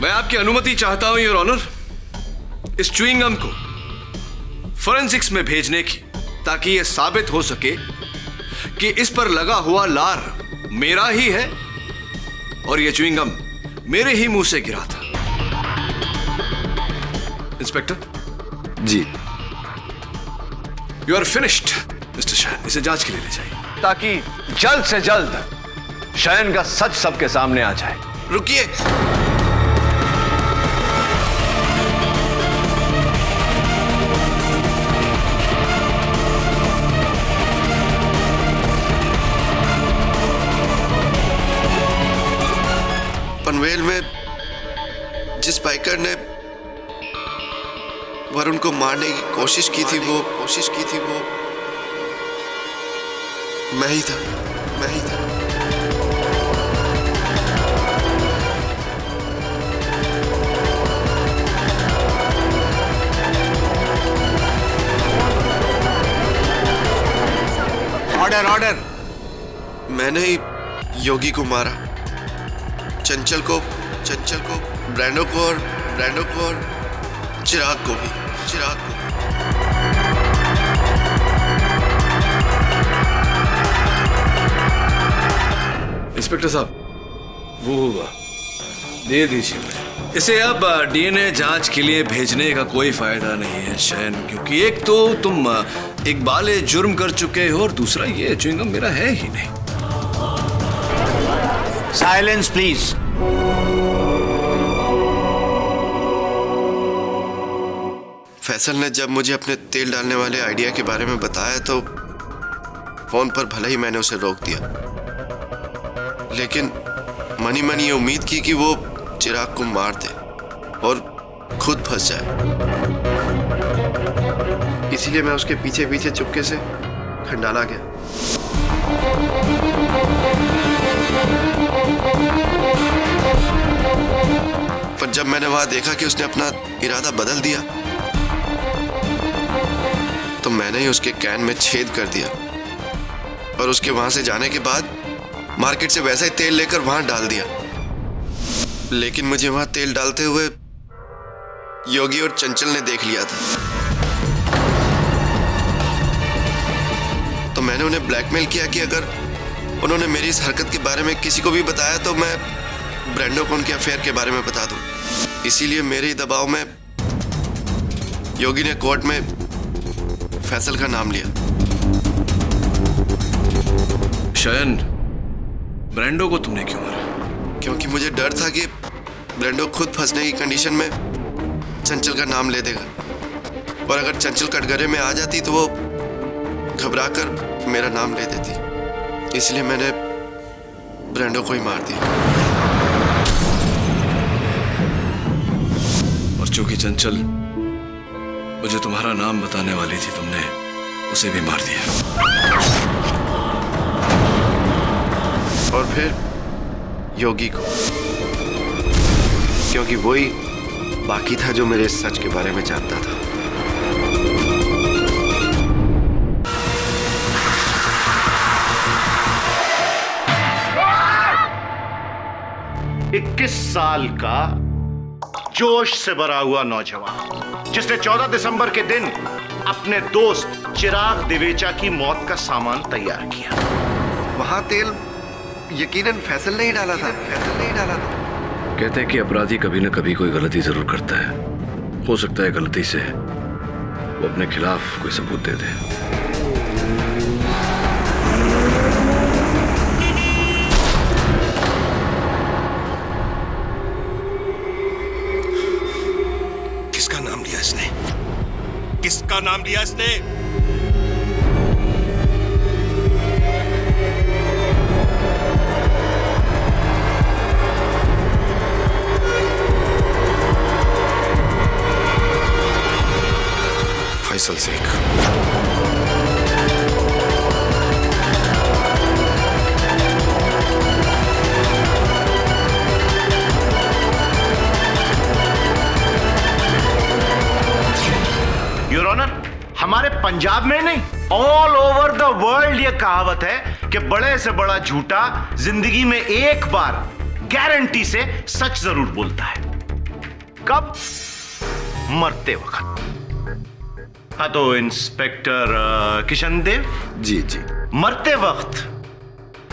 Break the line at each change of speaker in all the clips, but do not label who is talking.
मैं आपकी अनुमति चाहता हूं योर ऑनर, इस च्युइंग गम को फोरेंसिक्स में भेजने की, ताकि यह साबित हो सके कि इस पर लगा हुआ लार मेरा ही है और यह च्युइंग गम मेरे ही मुंह से गिरा था। Inspector
ji.
You are finished mister Shayan. इसे जांच के लिए ले जाइए,
ताकि जल्द से जल्द शयन का सच सबके सामने आ जाए।
रुकिए। पनवेल में जिस बाइकर ने वरुण को मारने की कोशिश की थी वो मैं ही था।
ऑर्डर।
मैंने ही योगी को मारा, चंचल को, ब्रैंडो को और चिराग को भी।
इंस्पेक्टर साहब, वो दे दीजिए मुझे। इसे अब डीएनए जांच के लिए भेजने का कोई फायदा नहीं है शयन, क्योंकि एक तो तुम इकबाल जुर्म कर चुके हो और दूसरा ये च्युइंग गम मेरा है ही नहीं।
Silence please.
फैसल ने जब मुझे अपने तेल डालने वाले आइडिया के बारे में बताया तो फोन पर भले ही मैंने उसे रोक दिया, लेकिन मन ये उम्मीद की कि वो चिराग को मार दे और खुद फंस जाए। इसीलिए मैं उसके पीछे चुपके से खंडाला गया। पर जब मैंने वहां देखा कि उसने अपना इरादा बदल दिया, तो मैंने ही उसके कैन में छेद कर दिया और उसके वहां से जाने के बाद मार्केट से वैसा ही तेल लेकर वहां डाल दिया। लेकिन मुझे वहां तेल डालते हुए योगी और चंचल ने देख लिया था, तो मैंने उन्हें ब्लैकमेल किया कि अगर उन्होंने मेरी इस हरकत के बारे में किसी को भी बताया तो मैं ब्रैंडो को उनके अफेयर के बारे में बता दूं। इसीलिए मेरे ही दबाव में योगी ने कोर्ट में फैसल का नाम लिया।
शयन, ब्रैंडो को तुमने क्यों मारा?
क्योंकि मुझे डर था कि ब्रैंडो खुद फंसने की कंडीशन में चंचल का नाम ले देगा, और अगर चंचल कटघरे में आ जाती तो वो घबराकर मेरा नाम ले देती। इसलिए मैंने ब्रैंडो को ही मार दिया।
और चूंकि चंचल मुझे तुम्हारा नाम बताने वाली थी, तुमने उसे भी मार दिया।
और फिर योगी को, क्योंकि वही बाकी था जो मेरे सच के बारे में जानता था।
इक्कीस साल का जोश से भरा हुआ नौजवान, जिसने 14 दिसंबर के दिन अपने दोस्त चिराग दिवेचा की मौत का सामान तैयार किया।
वहां तेल यकीनन फैसल ने ही डाला था।
कहते हैं कि अपराधी कभी न कभी कोई गलती जरूर करता है। हो सकता है गलती से वो अपने खिलाफ कोई सबूत दे दे।
किसका नाम लिया इसने?
फैसल शेख।
योर ऑनर, हमारे पंजाब में नहीं, ऑल ओवर द वर्ल्ड ये कहावत है कि बड़े से बड़ा झूठा जिंदगी में एक बार गारंटी से सच जरूर बोलता है। कब? मरते वक्त। हाँ तो इंस्पेक्टर किशन देव
जी जी।
मरते वक्त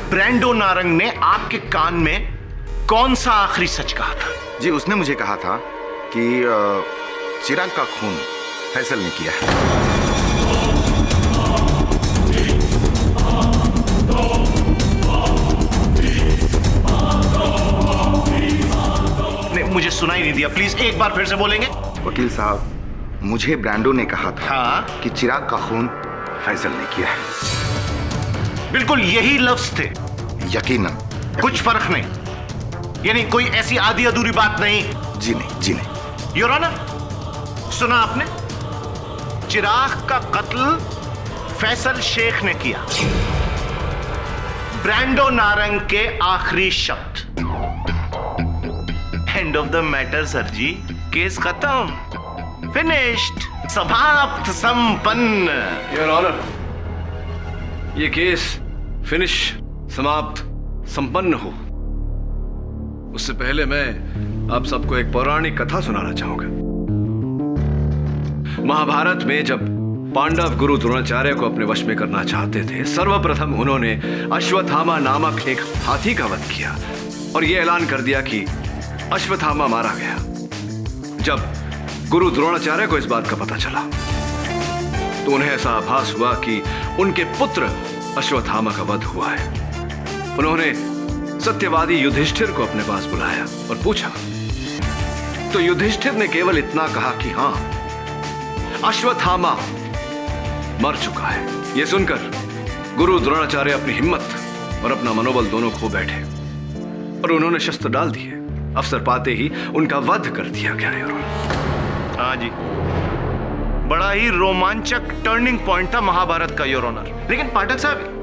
ब्रैंडो नारंग ने आपके कान में कौन सा आखिरी सच कहा था?
जी उसने मुझे कहा था कि चिराग का खून फैसल ने किया है।
मुझे सुनाई नहीं दिया, प्लीज एक बार फिर से बोलेंगे?
वकील साहब, मुझे ब्रैंडो ने कहा था
हाँ?
कि चिराग का खून फैसल ने किया है।
बिल्कुल यही लफ्ज थे।
यकीनन।
कुछ फर्क नहीं, यानी कोई ऐसी आधी अधूरी बात नहीं?
जी नहीं, जी नहीं।
योर ऑनर, सुना आपने? चिराग का कत्ल फैसल शेख ने किया। ब्रैंडो नारंग के आखिरी शब्द। End of the matter sir ji, case खत्म, फिनिश्ड, समाप्त, संपन्न।
योर ऑनर, ये केस फिनिश, समाप्त, संपन्न हो उससे पहले मैं आप सबको एक पौराणिक कथा सुनाना चाहूंगा। महाभारत में जब पांडव गुरु द्रोणाचार्य को अपने वश में करना चाहते थे, सर्वप्रथम उन्होंने अश्वत्थामा नामक एक हाथी का वध किया और यह ऐलान कर दिया कि अश्वत्थामा मारा गया। जब गुरु द्रोणाचार्य को इस बात का पता चला तो उन्हें ऐसा आभास हुआ कि उनके पुत्र अश्वत्थामा का वध हुआ है। उन्होंने सत्यवादी युधिष्ठिर को अपने पास बुलाया और पूछा, तो युधिष्ठिर ने केवल इतना कहा कि हां, अश्वत्थामा मर चुका है। यह सुनकर गुरु द्रोणाचार्य अपनी हिम्मत और अपना मनोबल दोनों खो बैठे और उन्होंने शस्त्र डाल दिए। अवसर पाते ही उनका वध कर दिया गया।
हाँ जी, बड़ा ही रोमांचक टर्निंग पॉइंट था महाभारत का, योर ऑनर। लेकिन पाठक साहब,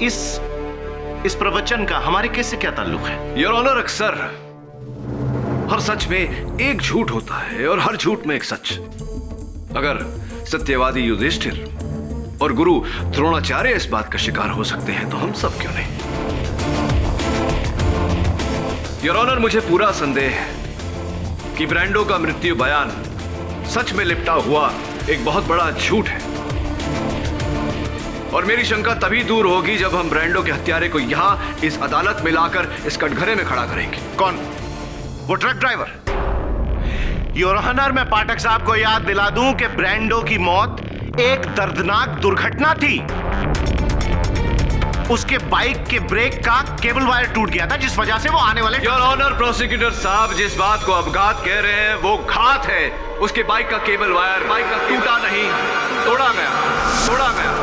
इस प्रवचन का हमारे केस से क्या ताल्लुक है?
योर ऑनर, अक्सर हर सच में एक झूठ होता है और हर झूठ में एक सच। अगर सत्यवादी युधिष्ठिर और गुरु द्रोणाचार्य इस बात का शिकार हो सकते हैं तो हम सब क्यों नहीं? योर ऑनर, मुझे पूरा संदेह है कि ब्रैंडो का मृत्यु बयान सच में लिपटा हुआ एक बहुत बड़ा झूठ है और मेरी शंका तभी दूर होगी जब हम ब्रैंडो के हत्यारे को यहां इस अदालत में लाकर इस कटघरे में खड़ा करेंगे।
कौन? वो ट्रक ड्राइवर। योर ऑनर, मैं पाठक साहब को याद दिला दूं कि ब्रैंडो की मौत एक दर्दनाक दुर्घटना थी। उसके बाइक के ब्रेक का केबल वायर टूट गया था, जिस वजह से वो आने वाले।
योर ऑनर प्रोसिक्यूटर साहब, जिस बात को अपघात कह रहे हैं वो घात है। उसके बाइक का केबल वायर बाइक का टूटा नहीं, तोड़ा गया, तोड़ा गया।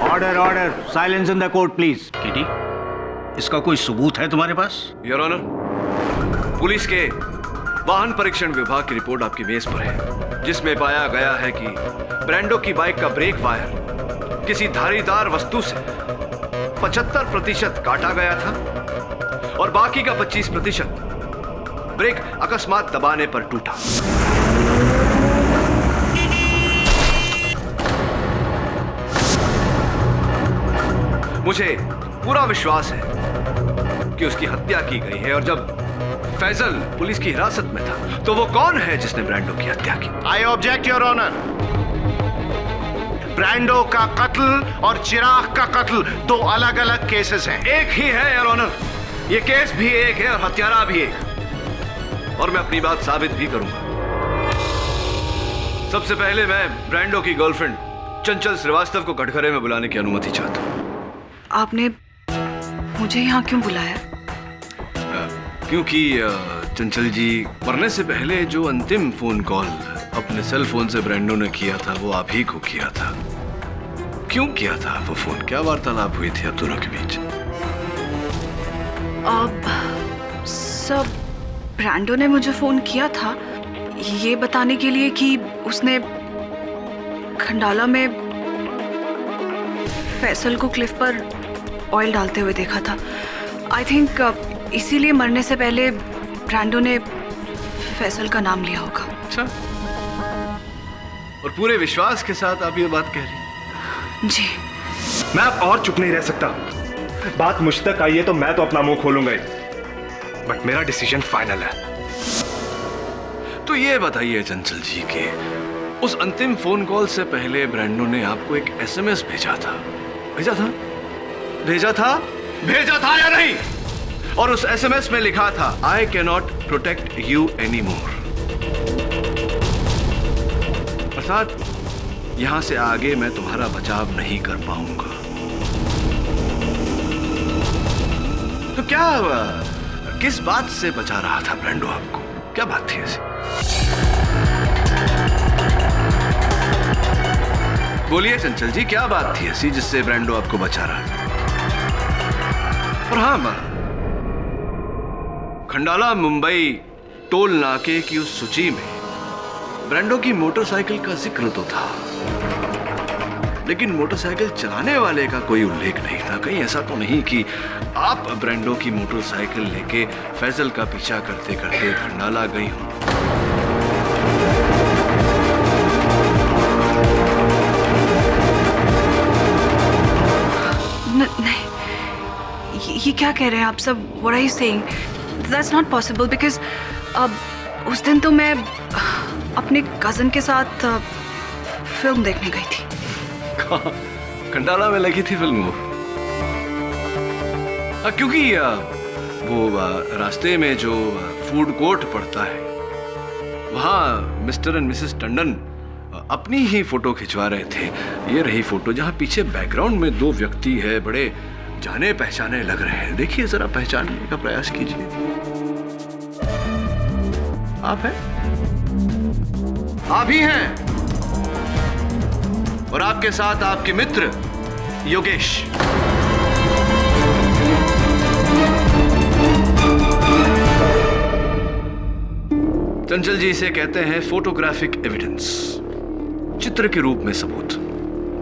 Order, order, silence in the court please. Kitty, इसका कोई सबूत है तुम्हारे पास?
योर ऑनर, पुलिस के वाहन परीक्षण विभाग की रिपोर्ट आपकी मेज पर है, जिसमें पाया गया है कि ब्रैंडो की बाइक का ब्रेक वायर किसी धारीदार वस्तु से 75% काटा गया था और बाकी का 25% ब्रेक अकस्मात दबाने पर टूटा। मुझे पूरा विश्वास है कि उसकी हत्या की गई है और जब फैसल पुलिस की हिरासत में था तो वो कौन है जिसने ब्रैंडो की हत्या की?
I object your honour. Brando का कत्ल और चिराग का कत्ल दो अलग अलग केसेस हैं।
एक ही है योर ऑनर, ये केस भी एक है और हत्यारा भी एक, और मैं अपनी बात साबित भी करूंगा। सबसे पहले मैं ब्रैंडो की गर्लफ्रेंड चंचल श्रीवास्तव को कटघरे में बुलाने की अनुमति चाहता हूं।
आपने मुझे यहाँ क्यों बुलाया?
क्योंकि चंचल जी, मरने से पहले जो अंतिम फोन कॉल अपने सेल फोन से ब्रैंडो ने किया था वो आप ही को किया था। क्यों किया था वो फोन? क्या वार्तालाप हुई थी आप दोनों के बीच?
सब ब्रैंडो ने मुझे फोन किया था ये बताने के लिए कि उसने खंडाला में फैसल को क्लिफ पर ऑयल डालते हुए देखा था। आई थिंक इसीलिए मरने से पहले ब्रैंडो ने फैसल का नाम लिया होगा।
अच्छा, और पूरे विश्वास के साथ आप ये बात कह रही?
जी।
मैं अब और चुप नहीं रह सकता। बात मुझ तक आई है तो मैं तो अपना मुंह खोलूंगा ही, बट मेरा डिसीजन फाइनल है।
तो ये बताइए चंचल जी के उस अंतिम फोन कॉल से पहले ब्रांडो ने आपको एक एसएमएस भेजा था, भेजा था, भेजा था, भेजा था या नहीं? और उस एसएमएस में लिखा था I can not protect you any more. अर्थात यहां से आगे मैं तुम्हारा बचाव नहीं कर पाऊंगा। तो क्या किस बात से बचा रहा था ब्रांडो आपको? क्या बात थी ऐसी? बोलिए चंचल जी, क्या बात थी ऐसी जिससे ब्रांडो आपको बचा रहा था? और हाँ, खंडाला मुंबई टोल नाके की उस सूची में ब्रांडो की मोटरसाइकिल का जिक्र तो था, लेकिन मोटरसाइकिल चलाने वाले का कोई उल्लेख नहीं था। कहीं ऐसा तो नहीं कि आप ब्रांडो की मोटरसाइकिल लेके फैजल का पीछा करते करते खंडाला गई हो?
नहीं, ये क्या कह रहे हैं आप सब? What are you saying? That's not possible because उस दिन तो मैं अपने कजन के साथ फिल्म देखने गई थी।
खंडाला में लगी थी फिल्म वो? क्योंकि वो रास्ते में जो फूड कोर्ट पड़ता है वहाँ मिस्टर एंड मिसेस टंडन अपनी ही फोटो खिंचवा रहे थे। ये रही फोटो जहाँ पीछे बैकग्राउंड में दो व्यक्ति है, बड़े जाने पहचाने लग रहे हैं। देखिए जरा, पहचानने का प्रयास कीजिए। आप हैं? आप ही हैं? और आपके साथ आपके मित्र योगेश। चंचल जी इसे कहते हैं फोटोग्राफिक एविडेंस, चित्र के रूप में सबूत।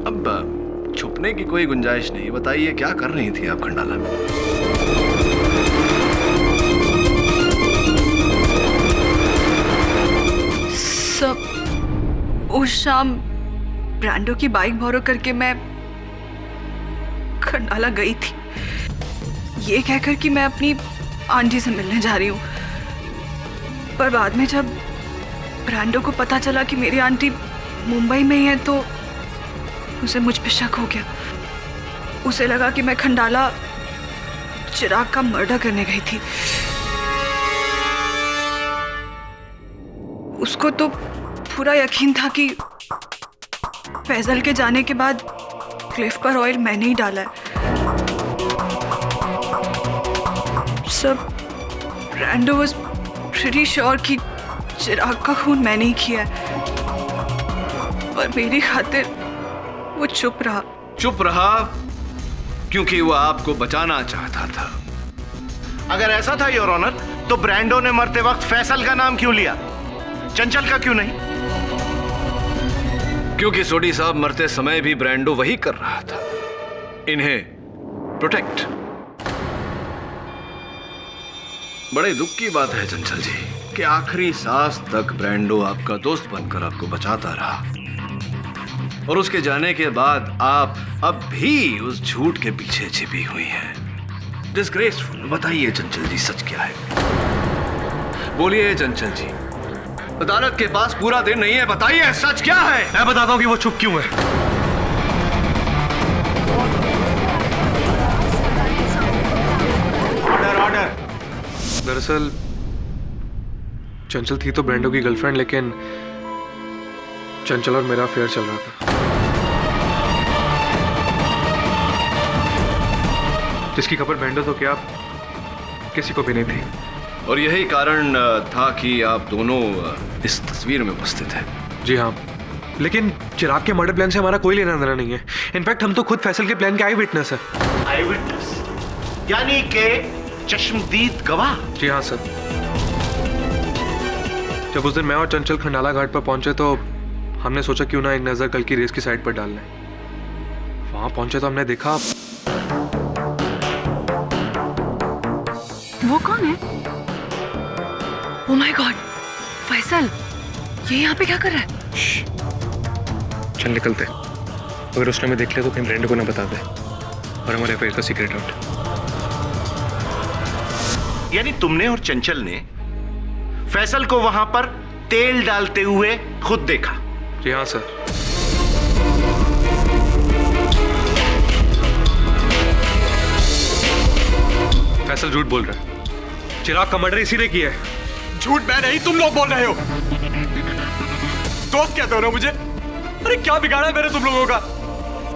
अब छुपने की कोई गुंजाइश नहीं। बताइए क्या कर रही थी आप खंडाला में?
सब उस शाम ब्रांडो की बाइक बोरो करके मैं खंडाला गई थी, ये कहकर कि मैं अपनी आंटी से मिलने जा रही हूँ। पर बाद में जब ब्रांडो को पता चला कि मेरी आंटी मुंबई में ही है तो उसे मुझ पे शक हो गया। उसे लगा कि मैं खंडाला चिराग का मर्डर करने गई थी। उसको तो पूरा यकीन था कि फैजल के जाने के बाद क्लिफ पर ऑयल मैंने ही डाला है। सब ब्रांडो वाज प्रीटी श्योर कि चिराग का खून मैंने ही किया है, पर मेरी खातिर वो चुप रहा।
चुप रहा क्योंकि वो आपको बचाना चाहता था।
अगर ऐसा था योर ऑनर, तो ब्रांडो ने मरते वक्त फैसल का नाम क्यों लिया, चंचल का क्यों नहीं?
क्योंकि सोडी साहब मरते समय भी ब्रांडो वही कर रहा था, इन्हें प्रोटेक्ट। बड़े दुख की बात है चंचल जी कि आखिरी सांस तक ब्रांडो आपका दोस्त बनकर आपको बचाता रहा, और उसके जाने के बाद आप अब भी उस झूठ के पीछे छिपी हुई हैं। डिस्ग्रेसफुल। बताइए चंचल जी, सच क्या है? बोलिए चंचल जी, अदालत के पास पूरा दिन नहीं है, बताइए सच क्या है?
मैं बताता हूँ कि वो चुप क्यों है।
Order order.
दरअसल चंचल थी तो ब्रांडो की गर्लफ्रेंड, लेकिन चंचल और मेरा अफेयर चल रहा था, जिसकी खबर ब्रांडो तो क्या किसी को भी नहीं थी।
और यही कारण था कि आप दोनों इस तस्वीर में उपस्थित हैं।
जी हाँ, लेकिन चिराग के मर्डर प्लान से हमारा कोई लेना देना नहीं है। इनफैक्ट हम तो खुद फैसल के प्लान के आई विटनेस है।
आई विटनेस यानी के चश्मदीद गवाह?
जी हाँ सर। जब उस दिन मैं और चंचल खंडाला घाट पर पहुंचे तो हमने सोचा क्यों ना एक नजर कल की रेस की साइड पर डाल लें। वहां पहुंचे तो हमने देखा।
वो कौन है? ओह माय गॉड, फैसल, ये यहाँ पे क्या कर रहा है?
चल निकलते। अगर उसने हमें देख लिया तो कहीं ब्रांडो को ना बता दे और हमारे अफेयर का सीक्रेट आउट।
यानी तुमने और चंचल ने फैसल को वहां पर तेल डालते हुए खुद देखा?
जी हाँ सर। फैसल झूठ बोल रहा है। चिराग का मर्डर इसी ने किया है।
झूठ मैं नहीं, तुम लोग बोल रहे हो। दोस्त कहते हो ना मुझे? अरे क्या बिगाड़ा है मैंने तुम लोगों का?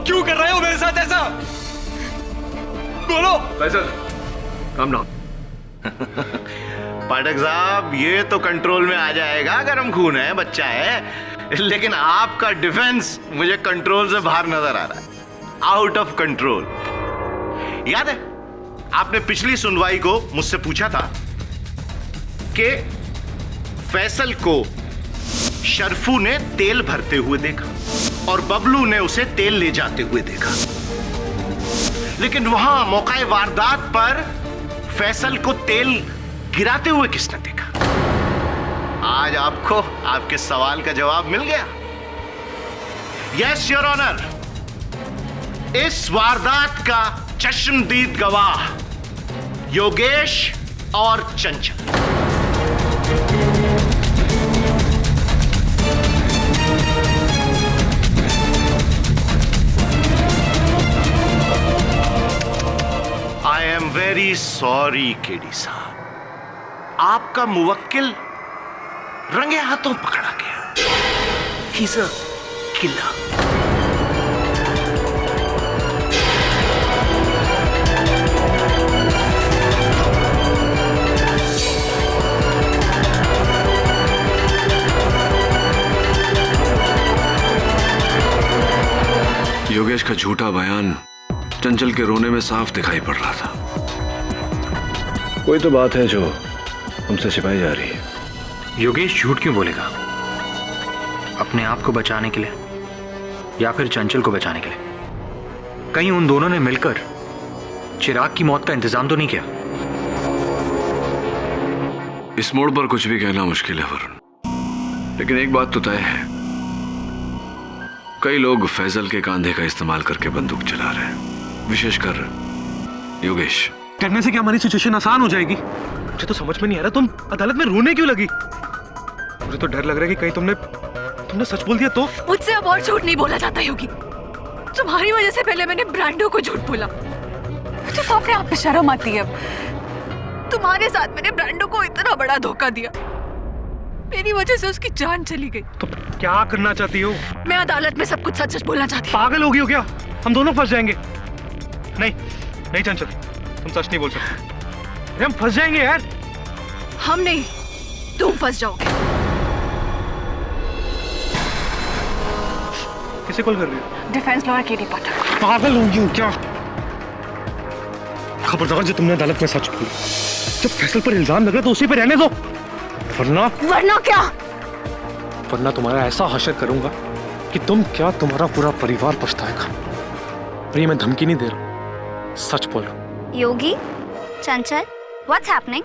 क्यों कर रहे हो मेरे साथ ऐसा? बोलो।
Faisal, calm down.
पाठक साहब, ये तो कंट्रोल में आ जाएगा, गर्म खून है, बच्चा है, लेकिन आपका डिफेंस मुझे कंट्रोल से बाहर नजर आ रहा है, आउट ऑफ कंट्रोल। याद है आपने पिछली सुनवाई को मुझसे पूछा था कि फैसल को शर्फू ने तेल भरते हुए देखा और बबलू ने उसे तेल ले जाते हुए देखा, लेकिन वहां मौका वारदात पर फैसल को तेल गिराते हुए किसने देखा? आज आपको आपके सवाल का जवाब मिल गया। यस योर ऑनर, इस वारदात का चश्मदीद गवाह योगेश और चंचल। I am very sorry KD साहब, आपका मुवक्किल रंगे हाथों पकड़ा गया। He is a killer.
Yogesh का झूठा बयान चंचल के रोने में साफ दिखाई पड़ रहा था।
कोई तो बात है जो हमसे छिपाई जा रही है।
योगेश झूठ क्यों बोलेगा? अपने आप को बचाने के लिए या फिर चंचल को बचाने के लिए? कहीं उन दोनों ने मिलकर चिराग की मौत का इंतजाम तो नहीं किया?
इस मोड़ पर कुछ भी कहना मुश्किल है वरुण, लेकिन एक बात तो तय है, कई लोग फैजल के कांधे का इस्तेमाल करके बंदूक चला रहे हैं, विशेषकर योगेश।
करने से क्या हमारी सिचुएशन आसान हो जाएगी? मुझे तो समझ में नहीं आ रहा, तुम अदालत में रोने क्यों लगी? मुझे तो डर लग रहा है कि कहीं तुमने सच बोल दिया तो।
मुझसे अब और झूठ नहीं बोला जाता योगी। तुम्हारी वजह से पहले मैंने ब्रांडो को झूठ बोला, मुझे तो अपने आप पे शर्म आती है। तुम्हारे साथ मैंने ब्रांडो को इतना बड़ा धोखा दिया, मेरी वजह से उसकी जान चली गई।
तो क्या करना चाहती हो?
मैं अदालत में सब कुछ सच सच बोलना चाहती हूँ।
पागल हो गई हो क्या? हम दोनों फंस जाएंगे। नहीं नहीं चंचल, तुम सच नहीं बोल सकते। हम फंस जाएंगे यार।
हम नहीं, तुम फंस जाओगे।
किसे कॉल कर रही हो?
डिफेंस लॉयर केडी पाठक।
पागल हो गई हो क्या? खबरदार जो तुमने अदालत में सच बोला, जब फैसल पर इल्जाम लग रहा तो उसी पे रहने दो, वरना
क्या?
वरना तुम्हारा ऐसा हशर करूंगा कि तुम क्या तुम्हारा पूरा परिवार पछताएगा। और ये मैं धमकी नहीं दे रहा, सच बोल रहा हूं।
योगी, चंचल, व्हाट्स हैपनिंग?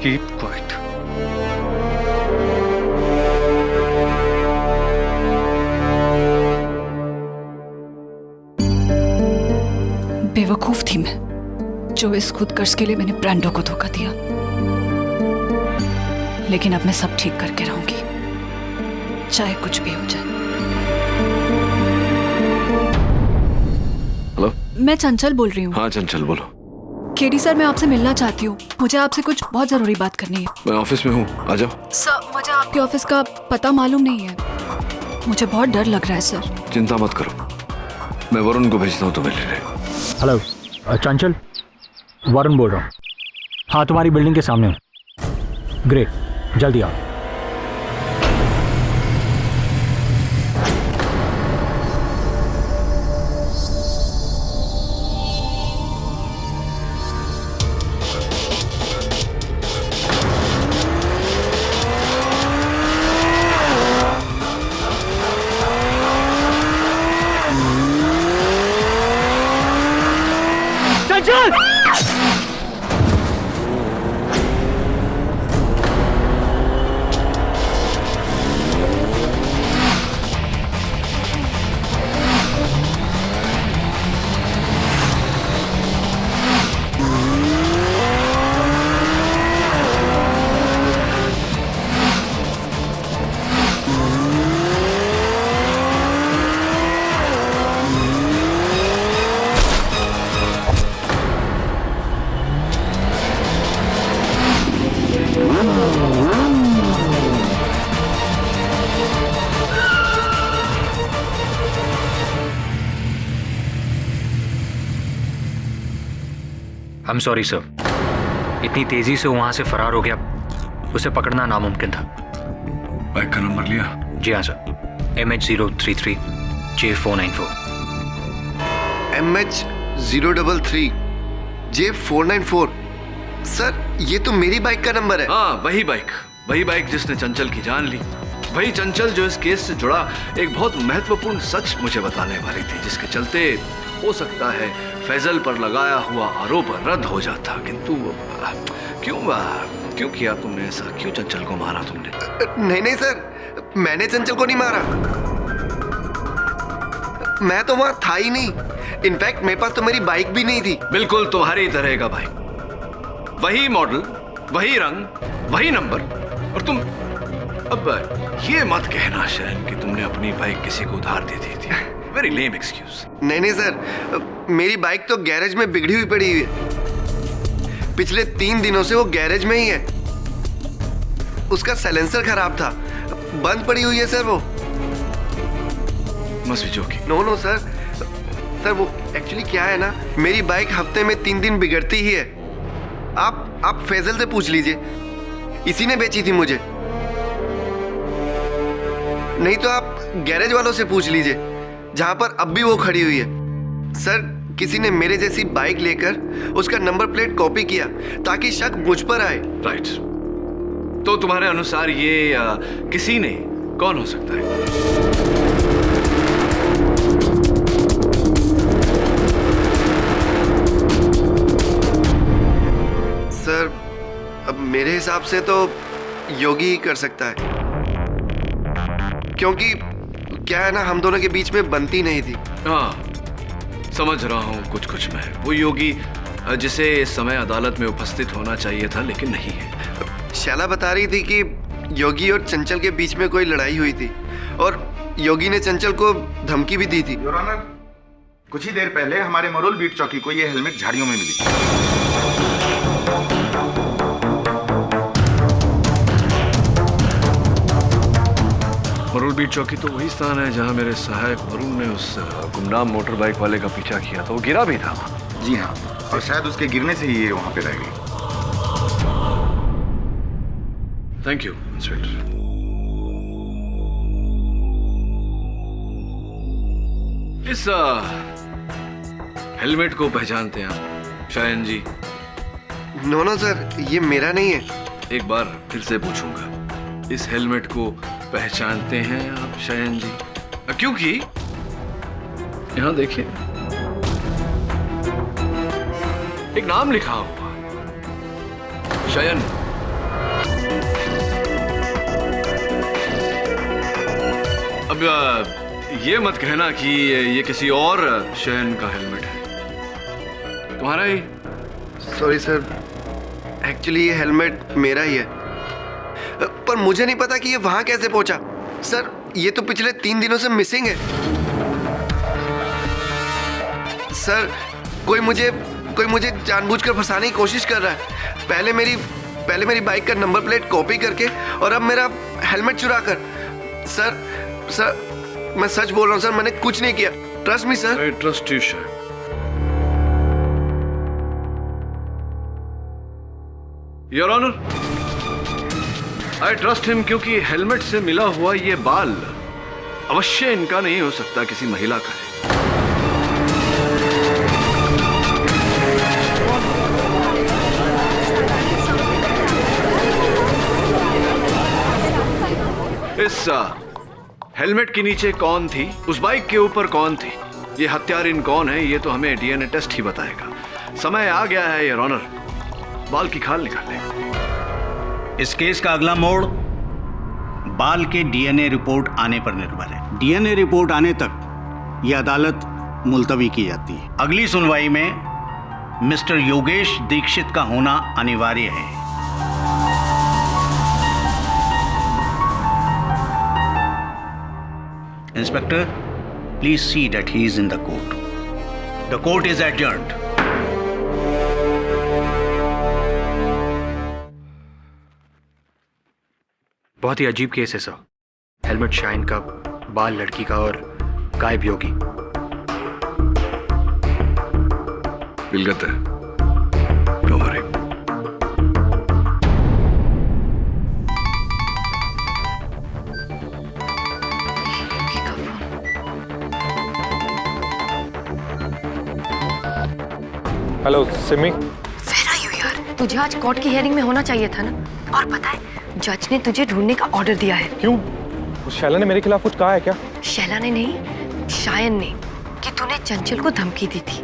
Keep quiet.
बेवकूफ थी मैं, जो इस खुद कर्ज के लिए मैंने ब्रांडो को धोखा दिया। लेकिन अब मैं सब ठीक करके रहूंगी, चाहे कुछ भी हो जाए।
हेलो,
मैं चंचल बोल रही हूँ।
हाँ चंचल बोलो।
केडी सर, मैं आपसे मिलना चाहती हूँ। मुझे आपसे कुछ बहुत जरूरी बात करनी है।
मैं ऑफिस में हूँ, आ जाओ।
सर, मुझे आपके ऑफिस का पता मालूम नहीं है, मुझे बहुत डर लग रहा है सर।
चिंता मत करो, मैं वरुण को भेजता हूँ तुम्हें लेने।
हेलो चंचल, वरुण बोल रहा हूँ। हाँ, तुम्हारी बिल्डिंग के सामने हूँ। ग्रेट, जल्दी आओ।
आई एम सॉरी सर, इतनी तेजी से वहां से फरार हो गया, उसे पकड़ना नामुमकिन था।
बाइक का नंबर लिया?
जी हाँ sir, MH033 J494।
MH033 J494। Sir ये तो मेरी बाइक का नंबर है।
हाँ, वही बाइक जिसने चंचल की जान ली। वही चंचल जो इस केस से जुड़ा एक बहुत महत्वपूर्ण सच मुझे बताने वाली थी, जिसके चलते हो सकता है फैजल पर लगाया हुआ आरोप रद्द हो जाता। किंतु क्यों किया तुमने ऐसा? क्यों चंचल को मारा तुमने?
नहीं सर, मैंने चंचल को नहीं मारा। मैं तो वहां था ही नहीं। इनफैक्ट मेरे पास तो मेरी बाइक भी नहीं थी।
बिल्कुल तुम्हारी तरह का बाइक, वही मॉडल, वही रंग, वही नंबर। और तुम अब ये मत कहना शहन कि तुमने अपनी बाइक किसी को उधार दे दी थी। Very lame excuse.
नहीं सर, मेरी बाइक तो गैरेज में बिगड़ी हुई पड़ी हुई है। पिछले 3 दिनों से वो गैरेज में ही है। उसका साइलेंसर खराब था, बंद पड़ी हुई है सर वो।
Must be joking.
No sir वो एक्चुअली क्या है ना, मेरी बाइक हफ्ते में 3 दिन बिगड़ती ही है। आप फैजल से पूछ लीजिए, इसी ने बेची थी मुझे। नहीं तो आप गैरेज वालों से पूछ लीजिए, जहां पर अब भी वो खड़ी हुई है। सर किसी ने मेरे जैसी बाइक लेकर उसका नंबर प्लेट कॉपी किया ताकि शक मुझ पर आए।
राइट। तो तुम्हारे अनुसार ये किसी ने कौन हो सकता है?
सर अब मेरे हिसाब से तो योगी ही कर सकता है, क्योंकि क्या है ना, हम दोनों के बीच में बनती नहीं थी।
हाँ, समझ रहा हूँ कुछ मैं। वो योगी जिसे इस समय अदालत में उपस्थित होना चाहिए था लेकिन नहीं है।
शैला बता रही थी कि योगी और चंचल के बीच में कोई लड़ाई हुई थी और योगी ने चंचल को धमकी भी दी थी।
योर ऑनर, कुछ ही देर पहले हमारे मरोल बीट चौकी को ये हेलमेट झाड़ियों में मिली।
मरोल बीट चौकी तो वही स्थान है जहां मेरे सहायक वरुण ने उस गुमनाम मोटर बाइक वाले का pीछा किया था। वो गिरा भी था।
जी हाँ, और शायद उसके गिरने से ही ये वहां पे रह गई।
Thank you inspector. इस हेलमेट को पहचानते हैं आप शायन जी?
नो सर, ये मेरा नहीं है।
एक बार फिर से पूछूंगा, इस हेलमेट को पहचानते हैं आप शयन जी? क्योंकि यहां देखिए एक नाम लिखा हुआ, शयन। अब ये मत कहना कि ये किसी और शयन का हेलमेट है, तुम्हारा ही?
सॉरी सर, एक्चुअली ये हेलमेट मेरा ही है, पर मुझे नहीं पता कि ये वहां कैसे पहुंचा। सर ये तो पिछले 3 दिनों से मिसिंग है। सर कोई मुझे जानबूझकर फंसाने की कोशिश कर रहा है। पहले मेरी बाइक का नंबर प्लेट कॉपी करके और अब मेरा हेलमेट चुरा कर। सर मैं सच बोल रहा हूँ सर, मैंने कुछ नहीं किया। Trust me sir.
I trust you Shayan. Your honour, I trust him क्योंकि हेलमेट से मिला हुआ ये बाल अवश्य इनका नहीं हो सकता, किसी महिला का है। इस हेलमेट के नीचे कौन थी, उस बाइक के ऊपर कौन थी, ये हत्यारिन कौन है, ये तो हमें डीएनए टेस्ट ही बताएगा। समय आ गया है योर ऑनर बाल की खाल निकालने का।
इस केस का अगला मोड़ बाल के डीएनए रिपोर्ट आने पर निर्भर है। डीएनए रिपोर्ट आने तक यह अदालत मुलतवी की जाती है। अगली सुनवाई में मिस्टर योगेश दीक्षित का होना अनिवार्य है। Inspector, please see that he is in the court. The court is adjourned.
बहुत ही अजीब केस है सर। हेलमेट शाइन का, बाल लड़की का और गायब योगी।
बिलगत है।
Hello Simi.
Where are you यार? तुझे आज कोर्ट की हियरिंग में होना चाहिए था ना। और पता है जज ने तुझे ढूंढने का ऑर्डर दिया है।
क्यों? शैला ने मेरे खिलाफ कुछ कहा है क्या?
शैला ने नहीं, शायन ने, कि तूने चंचल को धमकी दी थी।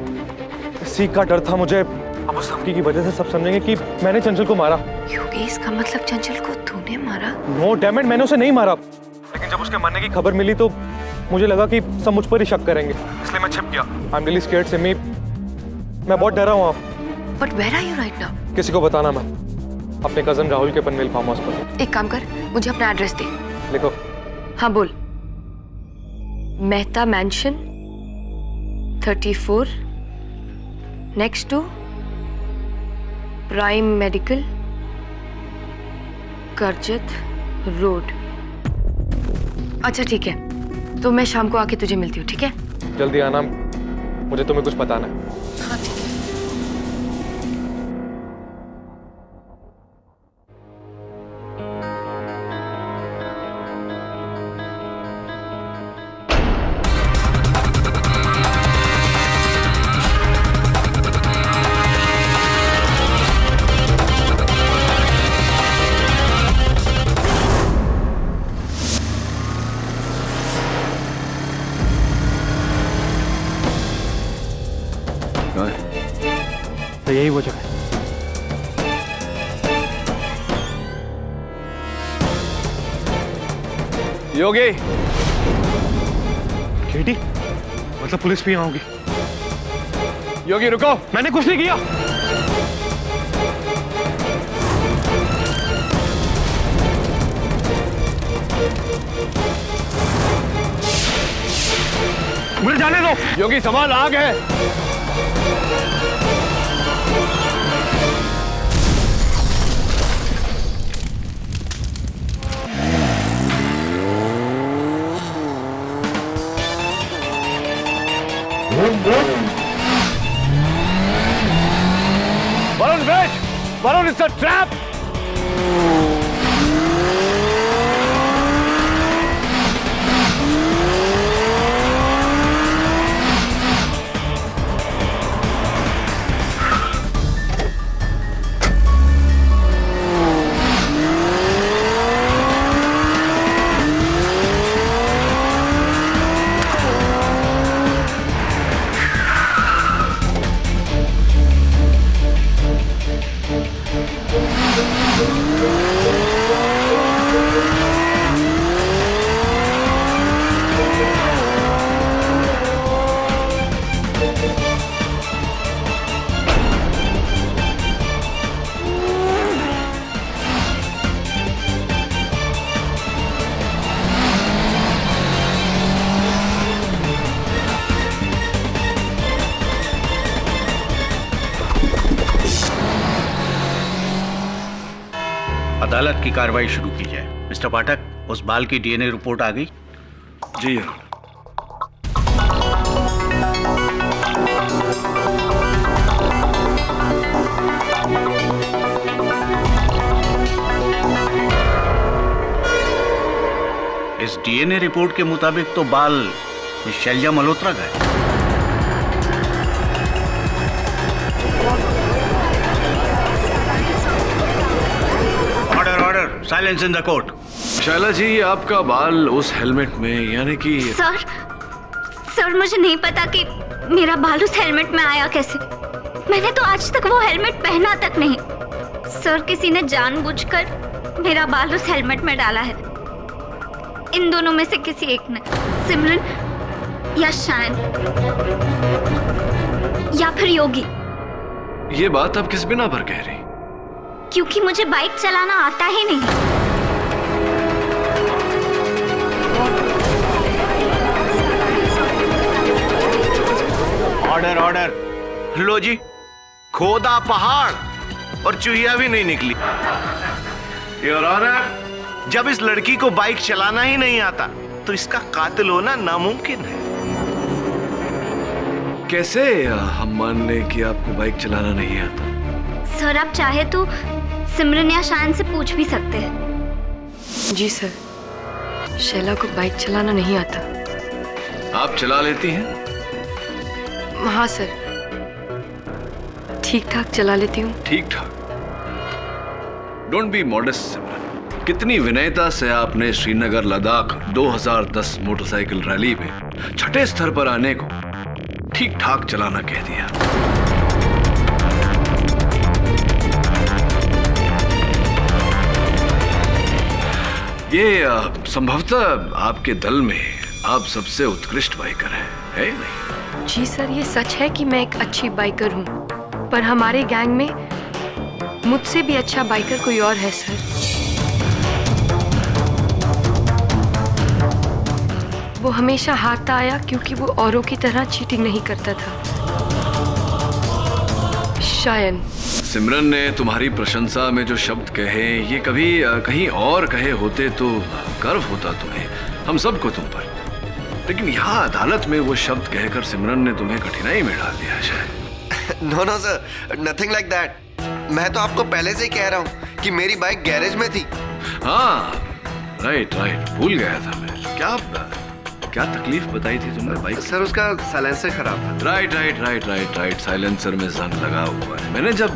इसी का डर था मुझे। अब उस धमकी की वजह से सब समझेंगे कि मैंने चंचल को मारा।
योगी इसका मतलब चंचल को तूने मारा?
नो डैम इट, मैंने उसे नहीं मारा। लेकिन जब उसके मरने की खबर मिली तो मुझे लगा कि सब मुझ पर ही शक करेंगे, इसलिए मैं छिप गया। I am really scared Simi, मैं बहुत डरा हूँ।
But where are you right now?
किसी को बताना मत। अपने कजन राहुल के पनवेल फार्म हाउस पर।
एक काम कर, मुझे अपना एड्रेस दे।
लिखो।
हाँ बोल। Mehta mansion 34 next to prime medical Karjat road. अच्छा ठीक है, तो मैं शाम को आके तुझे मिलती हूँ, ठीक है?
जल्दी आना, मुझे तुम्हें कुछ बताना है।
हाँ ठीक है।
तो यही वो जगह है।
योगी।
केटी, मतलब पुलिस भी यहाँ होगी?
योगी रुको।
मैंने कुछ नहीं किया। मुझे जाने दो।
योगी सामान आग है। Varun, wait! Varun, it's a trap!
अदालत की कार्रवाई शुरू की जाए। मिस्टर पाठक, उस बाल की डीएनए रिपोर्ट आ गई?
जी
इस डीएनए रिपोर्ट के मुताबिक तो बाल मिस शैलजा मल्होत्रा का है। Silence in the court.
Shaila ji, आपका बाल उस हेलमेट में, यानी कि
सर मुझे नहीं पता कि मेरा बाल उस हेलमेट में आया कैसे। मैंने तो आज तक वो हेलमेट पहना तक नहीं। सर, किसी ने जानबूझकर मेरा बाल उस हेलमेट में डाला है। इन दोनों में से किसी एक ने, सिमरन या शायन या फिर योगी।
ये बात आप किस बिना पर कह रही?
क्योंकि मुझे बाइक चलाना आता ही नहीं।
Order order. लो जी, खोदा पहाड़ और चूहिया भी नहीं निकली। योर ऑनर, जब इस लड़की को बाइक चलाना ही नहीं आता तो इसका कातिल होना नामुमकिन है।
कैसे हम मान लें कि आपको बाइक चलाना नहीं आता?
सर, आप चाहे तो सिमरन या शायन से पूछ भी सकते हैं।
जी सर, शैला को बाइक चलाना नहीं आता।
आप चला लेती हैं?
हाँ सर, ठीक ठाक चला लेती हूँ।
ठीक ठाक? डोंट बी मॉडेस्ट सिमरन। कितनी विनयता से आपने श्रीनगर लद्दाख 2010 मोटरसाइकिल रैली में छठे स्तर पर आने को ठीक ठाक चलाना कह दिया। ये संभवतः आपके दल में आप सबसे उत्कृष्ट बाइकर हैं, है नहीं?
जी सर, ये सच है कि मैं एक अच्छी बाइकर हूँ, पर हमारे गैंग में मुझसे भी अच्छा बाइकर कोई और है सर। वो हमेशा हारता आया क्योंकि वो औरों की तरह चीटिंग नहीं करता था। शायन।
सिमरन ने तुम्हारी प्रशंसा में जो शब्द कहे, ये कभी कहीं और कहे होते तो गर्व होता तुम्हें, हम सबको तुम पर। लेकिन यहाँ अदालत में वो शब्द कहकर सिमरन ने तुम्हें कठिनाई में डाल दिया शायद।
No no sir, nothing like that. मैं तो आपको पहले से ही कह रहा हूँ कि मेरी बाइक गैरेज में थी।
हाँ, राइट राइट, भूल गया था मैं। क्या तकलीफ बताई थी तुमने बाइक?
सर, उसका साइलेंसर खराब था।
Right right right right right, silencer में जंग लगा हुआ है। मैंने जब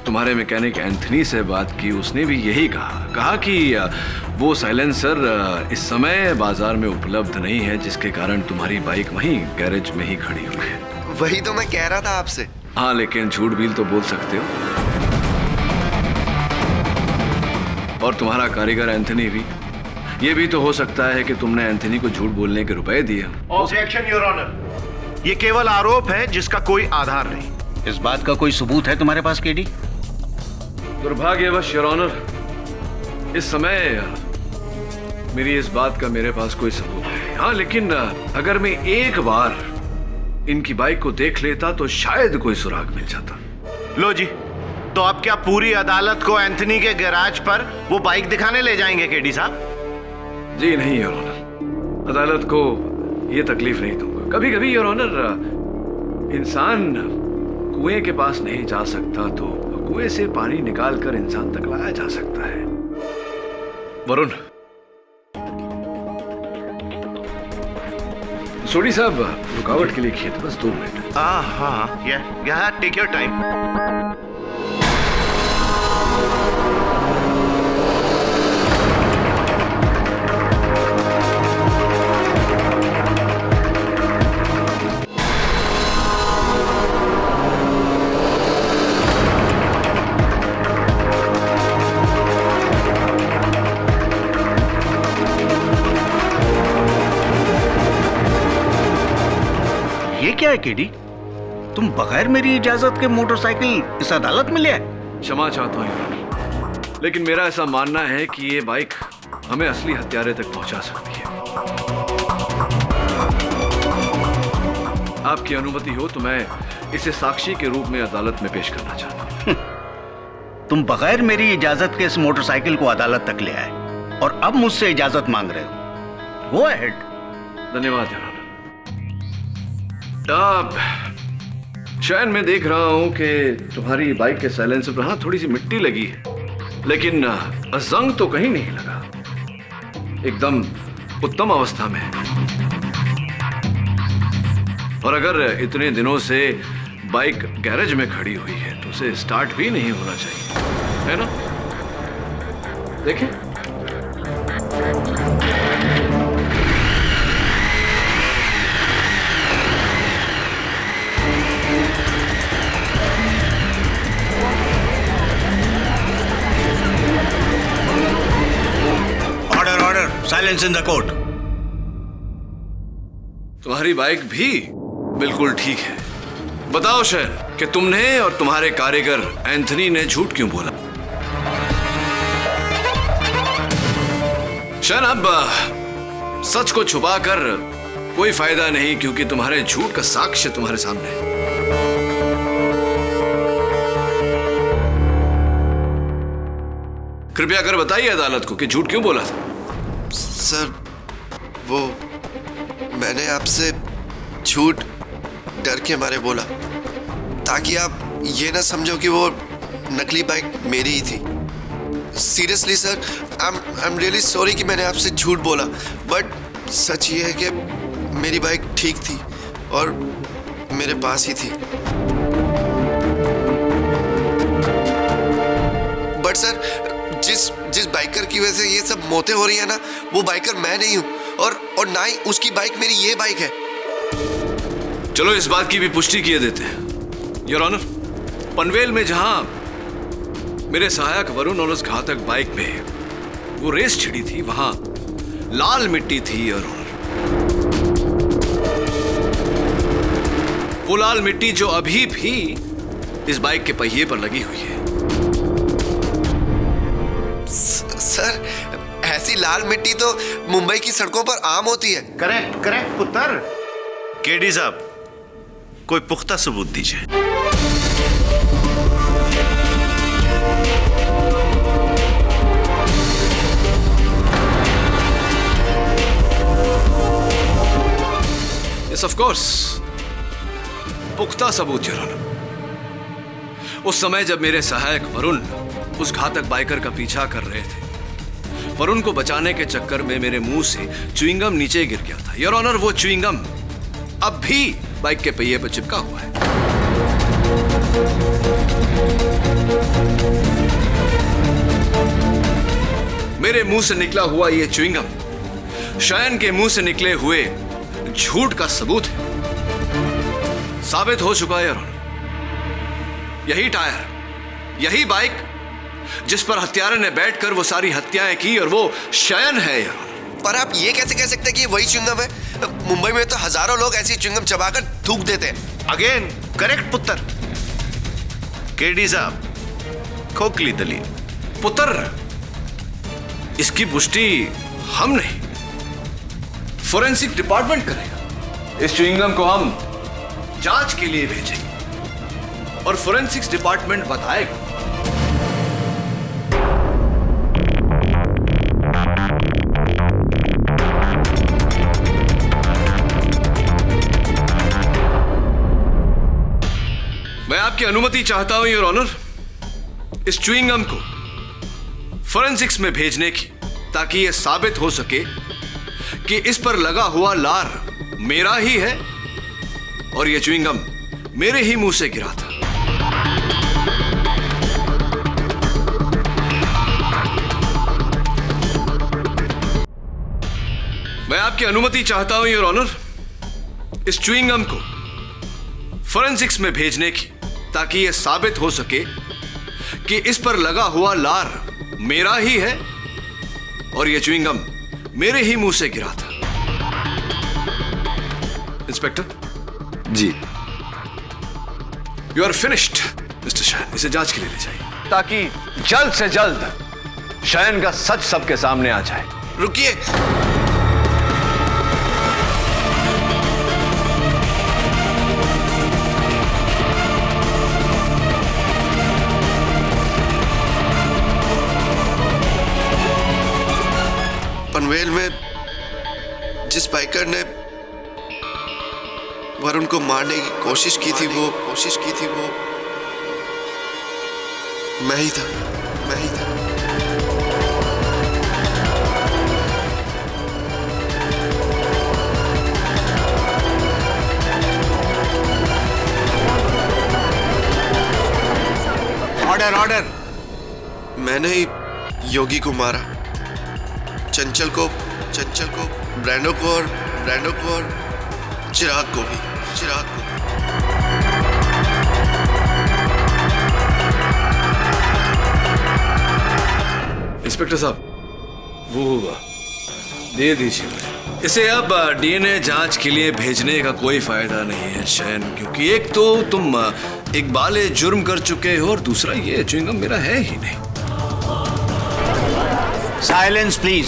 तुम्हारे मैकेनिक एंथनी से बात की, उसने भी यही कहा कि वो साइलेंसर इस समय बाजार में उपलब्ध नहीं है, जिसके कारण तुम्हारी बाइक वहीं गैरेज में ही खड़ी हुई है।
वही तो मैं कह रहा था आपसे।
हाँ, लेकिन झूठ भी तो बोल सकते हो। और तुम्हारा कारीगर एंथनी भी। ये भी तो हो सकता है कि तुमने एंथनी को झूठ बोलने के रुपए दिए।
Objection your honour. ये केवल आरोप है जिसका कोई आधार नहीं।
इस बात का कोई सबूत है तुम्हारे पास केडी?
दुर्भाग्यवश योर ऑनर, इस समय मेरी इस बात का मेरे पास कोई सबूत नहीं। हाँ, लेकिन अगर मैं एक बार इनकी बाइक को देख लेता तो शायद कोई सुराग मिल जाता।
लो जी, तो अब क्या पूरी अदालत को एंथनी के गैराज पर वो बाइक दिखाने ले जाएंगे केडी साहब?
जी नहीं योर ऑनर, अदालत को ये तकलीफ नहीं दूंगा। कभी कभी योर ऑनर, इंसान कुएं के पास नहीं जा सकता तो कुएं से पानी निकालकर इंसान तक लाया जा सकता है। वरुण, सोडी साहब, रुकावट के लिए खेत, बस 2 मिनट।
हाँ, या टेक योर टाइम। ये क्या है केडी? तुम बगैर मेरी इजाजत के मोटरसाइकिल इस अदालत में ले आए?
क्षमा चाहता हूँ, लेकिन मेरा ऐसा मानना है कि ये बाइक हमें असली हत्यारे तक पहुंचा सकती है। आपकी अनुमति हो तो मैं इसे साक्षी के रूप में अदालत में पेश करना चाहता हूँ।
तुम बगैर मेरी इजाजत के इस मोटरसाइकिल को अदालत तक ले आए और अब मुझसे इजाजत मांग रहे हो। Go ahead.
धन्यवाद योर ऑनर। शायद मैं देख रहा हूं कि तुम्हारी बाइक के साइलेंसर पर हाँ थोड़ी सी मिट्टी लगी है, लेकिन जंग तो कहीं नहीं लगा, एकदम उत्तम अवस्था में है। और अगर इतने दिनों से बाइक गैरेज में खड़ी हुई है तो उसे स्टार्ट भी नहीं होना चाहिए, है ना? देखें।
Silence in the court.
तुम्हारी बाइक भी बिल्कुल ठीक है। बताओ शहर कि तुमने और तुम्हारे कारीगर एंथनी ने झूठ क्यों बोला? शहर, अब सच को छुपाकर कोई फायदा नहीं, क्योंकि तुम्हारे झूठ का साक्ष्य तुम्हारे सामने है। कृपया कर बताइए अदालत को कि झूठ क्यों बोला था।
सर, वो मैंने आपसे झूठ डर के मारे बोला, ताकि आप ये ना समझो कि वो नकली बाइक मेरी ही थी। Seriously sir, I am really sorry कि मैंने आपसे झूठ बोला, बट सच ये है कि मेरी बाइक ठीक थी और मेरे पास ही थी। बट सर, जिस बाइकर की वजह से ये सब मौतें हो रही है ना, वो बाइकर मैं नहीं हूँ, और ना ही उसकी बाइक मेरी ये बाइक है।
चलो इस बात की भी पुष्टि किए देते हैं योर ऑनर। पनवेल में जहां मेरे सहायक वरुण और उस घातक बाइक में वो रेस छिड़ी थी, वहां लाल मिट्टी थी योर ऑनर। वो लाल मिट्टी जो अभी भी इस बाइक के पहिए पर लगी हुई है।
सर, ऐसी लाल मिट्टी तो मुंबई की सड़कों पर आम होती है।
करेक्ट करेक्ट पुत्र। केडी साहब, कोई पुख्ता सबूत दीजिए।
यस ऑफ कोर्स, पुख्ता सबूत योर ऑनर। उस समय जब मेरे सहायक वरुण उस घातक बाइकर का पीछा कर रहे थे, वरुण को बचाने के चक्कर में मेरे मुंह से च्युइंगम नीचे गिर गया था योर ऑनर। वो च्युइंगम अब भी बाइक के पहिए पर चिपका हुआ है। मेरे मुंह से निकला हुआ ये च्युइंगम शयन के मुंह से निकले हुए झूठ का सबूत है। साबित हो चुका है योर ऑनर। यही टायर, यही बाइक जिस पर हत्यारे ने बैठकर वो सारी हत्याएं की, और वो शयन है यार।
पर आप ये कैसे कह सकते हैं कि ये वही च्युइंगम है? मुंबई में तो हजारों लोग ऐसी च्युइंगम चबाकर थूक देते हैं।
अगेन करेक्ट पुत्र। केडी साहब, खोखली दलील।
पुत्र, इसकी पुष्टि हम नहीं, फोरेंसिक डिपार्टमेंट करेगा। इस च्युइंगम को हम जांच के लिए भेजेंगे और फोरेंसिक्स डिपार्टमेंट बताएगा। मैं आपकी अनुमति चाहता हूं योर ऑनर, इस च्युइंगम को फोरेंसिक्स में भेजने की, ताकि यह साबित हो सके कि इस पर लगा हुआ लार मेरा ही है और यह च्युइंगम मेरे ही मुंह से गिरा था। मैं आपकी अनुमति चाहता हूं योर ऑनर, इस च्युइंगम को फोरेंसिक्स में भेजने की, ताकि यह साबित हो सके कि इस पर लगा हुआ लार मेरा ही है और यह च्युइंगम मेरे ही मुंह से गिरा था। Inspector
ji,
you are finished mister Shayan. इसे जांच के लिए ले जाइए,
ताकि जल्द से जल्द शयन का सच सबके सामने आ जाए।
रुकिए, पनवेल में जिस बाइकर ने वरुण को मारने की कोशिश की थी वो मैं ही था।
ऑर्डर।
मैंने ही योगी को मारा, चंचल को, ब्रैंडो को और चिराग को भी।
इंस्पेक्टर साहब, वो दे दीजिए इसे। अब डीएनए जांच के लिए भेजने का कोई फायदा नहीं है शयन, क्योंकि एक तो तुम इकबाल जुर्म कर चुके हो और दूसरा ये च्युइंगम मेरा है ही नहीं।
Silence please.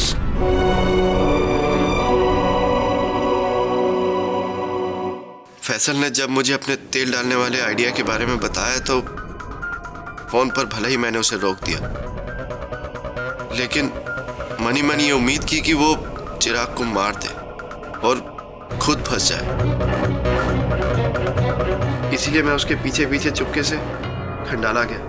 फैसल ने जब मुझे अपने तेल डालने वाले आइडिया के बारे में बताया तो फोन पर भले ही मैंने उसे रोक दिया, लेकिन मनी ये उम्मीद की कि वो चिराग को मार दे और खुद फंस जाए। इसीलिए मैं उसके पीछे पीछे चुपके से खंडाला गया।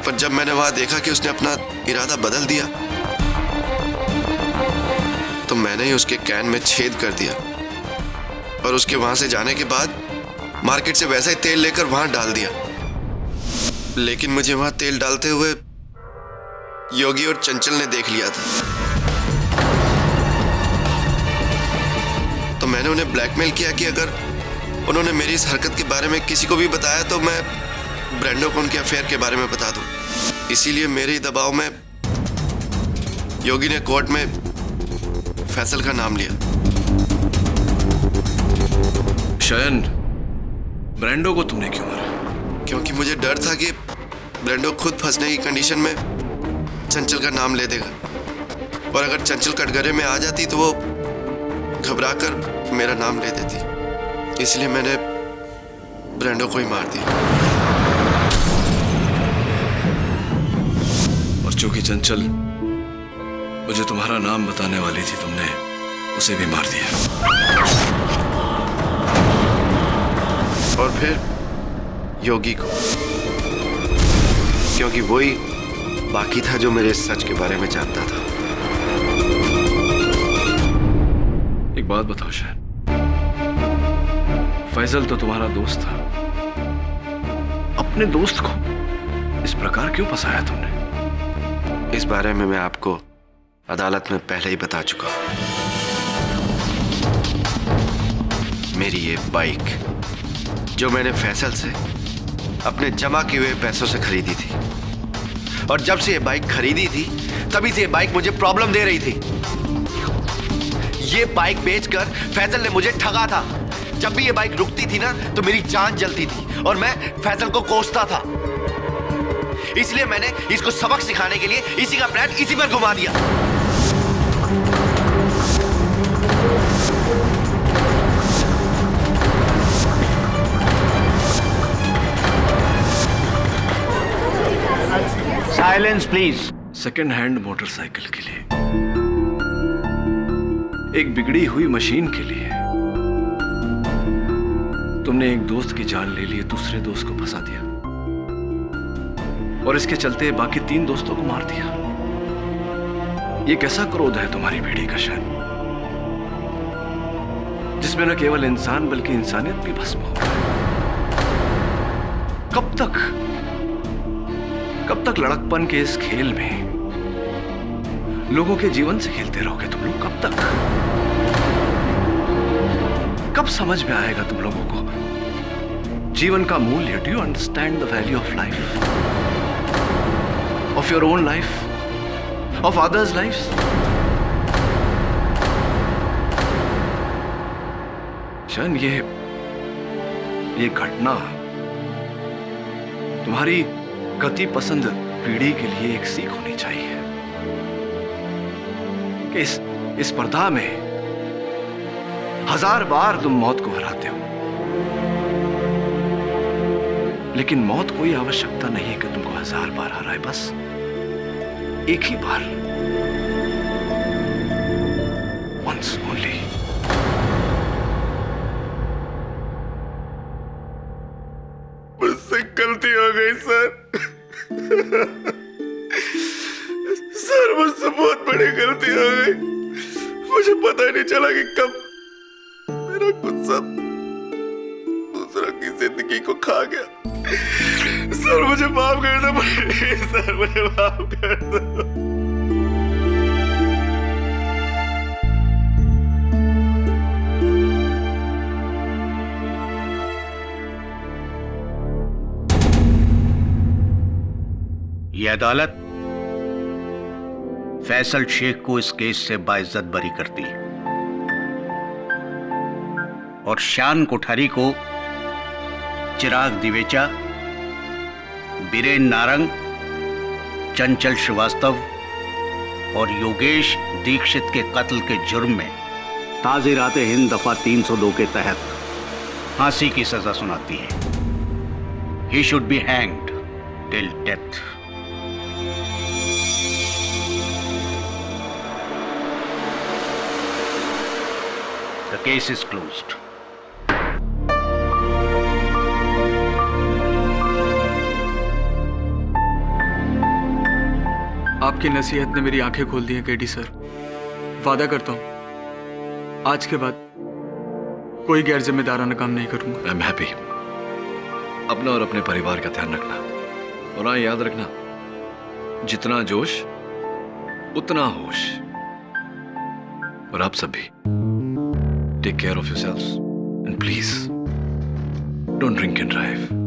पर जब मैंने वहां देखा कि उसने अपना इरादा बदल दिया, तो मैंने ही उसके कैन में छेद कर दिया और उसके वहां से जाने के बाद मार्केट से वैसा ही तेल लेकर वहां डाल दिया। लेकिन मुझे वहां तेल डालते हुए योगी और चंचल ने देख लिया था, तो मैंने उन्हें ब्लैकमेल किया कि अगर उन्होंने मेरी इस हरकत के बारे में किसी को भी बताया तो मैं ब्रांडो को उनके अफेयर के बारे में बता दूं। इसीलिए मेरे ही दबाव में योगी ने कोर्ट में फैसल का नाम लिया।
शयन, ब्रांडो को तुमने क्यों मारा?
क्योंकि मुझे डर था कि ब्रांडो खुद फंसने की कंडीशन में चंचल का नाम ले देगा, और अगर चंचल कटघरे में आ जाती तो वो घबराकर मेरा नाम ले देती। इसलिए मैंने ब्रांडो को ही मार दिया।
और चूंकि चंचल मुझे तुम्हारा नाम बताने वाली थी, तुमने उसे भी मार दिया।
और फिर योगी को, क्योंकि वही बाकी था जो मेरे सच के बारे में जानता था।
एक बात बताओ शहन, फैसल तो तुम्हारा दोस्त था, अपने दोस्त को इस प्रकार क्यों फंसाया तुमने?
इस बारे में मैं आपको अदालत में पहले ही बता चुका हूं। मेरी ये बाइक जो मैंने फैसल से अपने जमा किए हुए पैसों से खरीदी थी, और जब से ये बाइक खरीदी थी तभी से ये बाइक मुझे प्रॉब्लम दे रही थी। ये बाइक बेचकर फैसल ने मुझे ठगा था। जब भी ये बाइक रुकती थी ना तो मेरी जान जलती थी और मैं फैसल को कोसता था। इसलिए मैंने इसको सबक सिखाने के लिए इसी का प्लान इसी पर घुमा दिया।
Silence please.
Second hand motorcycle के लिए, एक बिगड़ी हुई मशीन के लिए तुमने एक दोस्त की जान ले ली, दूसरे दोस्त को फंसा दिया, और इसके चलते बाकी 3 दोस्तों को मार दिया। ये कैसा क्रोध है तुम्हारी पीढ़ी का शहन, जिसमें न केवल इंसान बल्कि इंसानियत भी भस्म हो रहा है। कब तक लड़कपन के इस खेल में लोगों के जीवन से खेलते रहोगे तुम लोग? कब तक? कब समझ में आएगा तुम लोगों को जीवन का मूल्य? Do you understand the value of life, of your own life, of others life? शायद ये घटना तुम्हारी गति पसंद पीढ़ी के लिए एक सीख होनी चाहिए कि इस स्पर्धा में 1000 बार तुम मौत को हराते हो, लेकिन मौत कोई आवश्यकता नहीं है कि तुमको 1000 बार हराए, बस एक ही बार, once only।
मुझसे गलती हो गई सर। सर मुझसे बहुत बड़ी गलती हो गई। मुझे पता ही नहीं चला कि कब मेरा गुस्सा दूसरों की जिंदगी को खा गया। सर मुझे माफ कर दो, सर मुझे माफ कर दो।
ये अदालत फैसल शेख को इस केस से बाइज्जत बरी करती और शान कोठारी को चिराग दिवेचा, बीरेन नारंग, चंचल श्रीवास्तव और योगेश दीक्षित के कत्ल के जुर्म में ताज़ीरात हिंद दफा 302 के तहत फांसी की सजा सुनाती है। He should be hanged till death. The case is closed.
आपकी नसीहत ने मेरी आंखें खोल दी हैं केडी सर। वादा करता हूं आज के बाद कोई गैर जिम्मेदाराना काम नहीं करूंगा।
I am happy. अपना और अपने परिवार का ध्यान रखना। और हाँ, याद रखना, जितना जोश उतना होश। और आप सब भी take care of yourselves and please don't drink and drive.